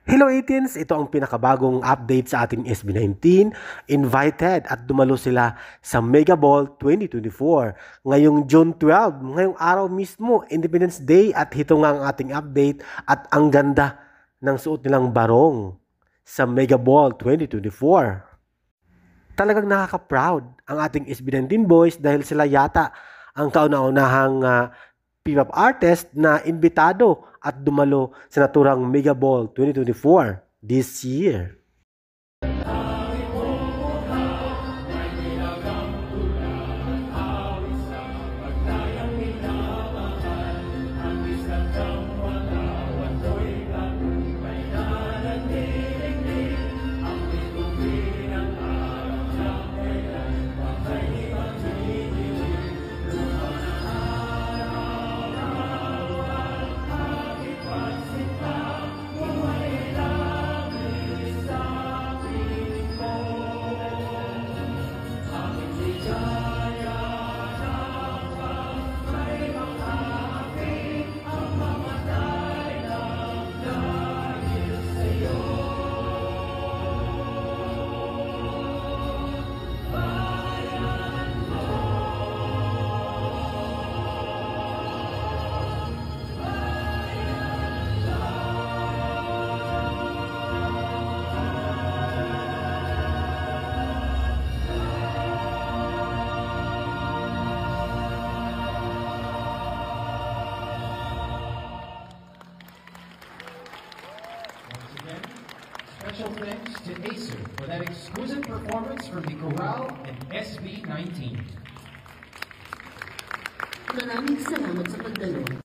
Hello 18s! Ito ang pinakabagong update sa ating SB19. Invited at dumalo sila sa Mega Ball 2024. Ngayong June 12, ngayong araw mismo, Independence Day, at ito nga ang ating update at ang ganda ng suot nilang barong sa Mega Ball 2024. Talagang nakaka-proud ang ating SB19 boys dahil sila yata ang kauna-unahang P-pop artist na imbitado at dumalo sa naturang Mega Ball 2024 this year. Special thanks to Acer for that exquisite performance from the Chorale and SB19. Maraming salamat sa pagdalo.